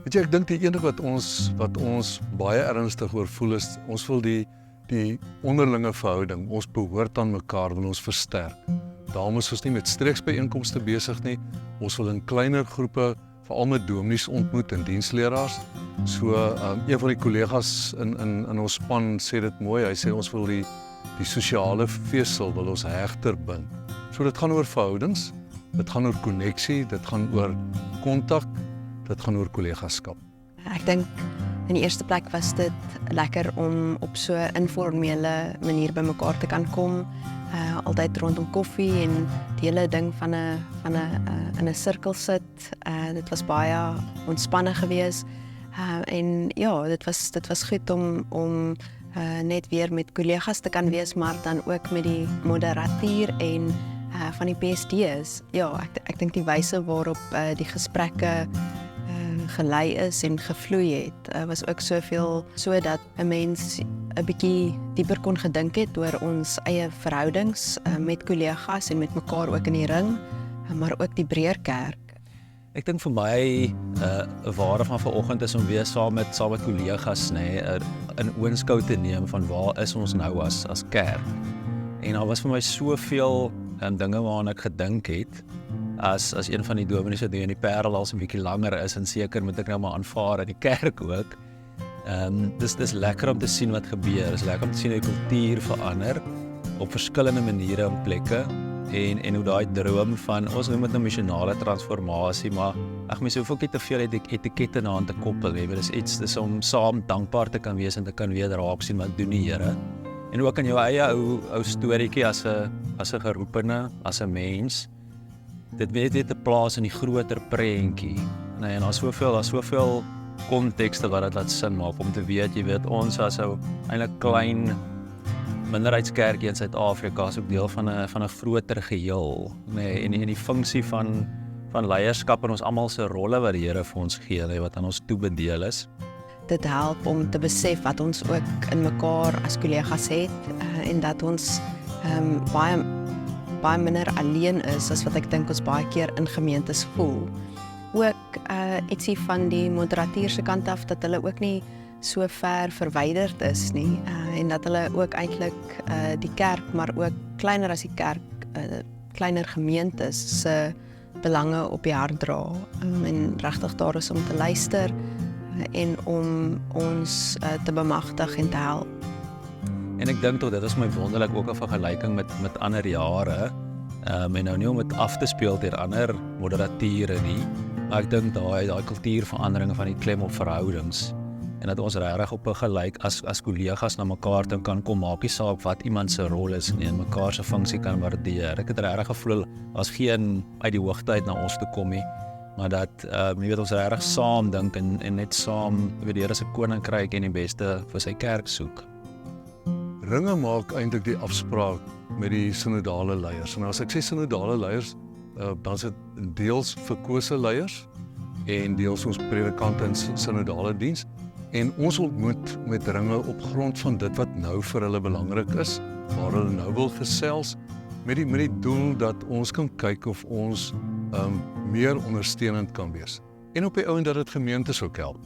Weet jy, ek dink die enige wat ons baie ernstig oor voel is, ons wil die onderlinge verhouding, ons behoort aan mekaar, wil ons versterk. Daarom is ons nie met streeksbyeenkomste besig nie, ons wil in kleiner groepe, veral met dominees ontmoet en diensleraars. So, een van die kollegas in ons span sê dit mooi, hy sê ons wil die sosiale vesel wil ons hegter bind. So dit gaan oor verhoudings, dit gaan oor koneksie, dit gaan oor kontak, dit gaan oor kollegaskap. Ek dink in die eerste plek was dit lekker om op so 'n informele manier by mekaar te kan kom, altyd rondom koffie en die hele ding van 'n sirkel sit. Dit was baie ontspanne geweest. En ja, dit was goed om net weer met kollegas te kan wees, maar dan ook met die moderateur en van die PSD's. Ja, ek dink die wyse waarop die gesprekke gelei is en gevloei het, was ook soveel sodat 'n mens 'n bietjie dieper kon gedink het oor ons eie verhoudings met kollegas en met mekaar ook in die ring, maar ook die breër kerk. Ek dink vir my 'n waarde van vanoggend is om weer saam met kollegas, nê, 'n oënskou te neem van waar is ons nou as kerk. En daar was vir my soveel dinge waaraan ek gedink het, as een van die dominees wat in die Parel al so 'n bietjie langer is, en seker moet ek nou maar aanvaar in die kerk ook. Dis lekker om te sien wat gebeur, dis lekker om te sien hoe die kultuur verander op verskillende maniere en plekke, en hoe daai droom van, ons noem dit 'n missionale transformasie, maar mens hoef ook nie te veel etikette na aan te koppel, dis om saam dankbaar te kan wees en te kan weer raak sien wat doen die Here. En ook in jou eie ou storieetjie as 'n geroepene, as 'n mens, dit weet jy te plaas in die groter prentjie. Nee, en daar's soveel kontekste wat dit laat sin maak om te weet, jy weet, ons as 'n eintlik klein minderheidskerkie in Suid-Afrika is ook deel van 'n groter geheel. Nee, en die funksie van leierskap en ons almal se rolle wat die Here vir ons gee, nee, wat aan ons toebedeel is. Dit help om te besef wat ons ook in mekaar as kollegas het, en dat ons baie minder alleen is as wat ek dink ons baie keer in gemeentes voel. Ook ietsie van die moderateur se kant af, dat hulle ook nie so ver verwyderd is nie, en dat hulle ook eintlik die kerk, maar ook kleiner as die kerk, kleiner gemeentes se belange op die hart dra, en regtig daar is om te luister en om ons te bemagtig en te help. En ek dink tot dit is my wonderlik ook 'n vergelyking met ander jare, en nou nie om dit af te speel deur ander moderateure nie, maar ek dink daai kultuurveranderinge van die klem op verhoudings, en dat ons regtig op 'n gelyk as kollegas na mekaar toe kan kom, maak nie saak wat iemand se rol is nie, en mekaar se funksie kan waardeer. Ek het regtig gevoel as geen uit die hoogte uit na ons toe kom nie, maar dat jy weet, ons regtig saam dink en net saam weet die Here se koninkryk en die beste vir sy kerk soek. Ringe maak eintlik die afspraak met die synodale leiers. En as ek sê synodale leiers, dan is dit deels verkose leiers en deels ons predikante in synodale diens. En ons ontmoet met Ringe op grond van dit wat nou vir hulle belangrik is, waar hulle nou wil gesels, met die doel dat ons kan kyk of ons meer ondersteunend kan wees. En op die ou en dat dit gemeentes ook help.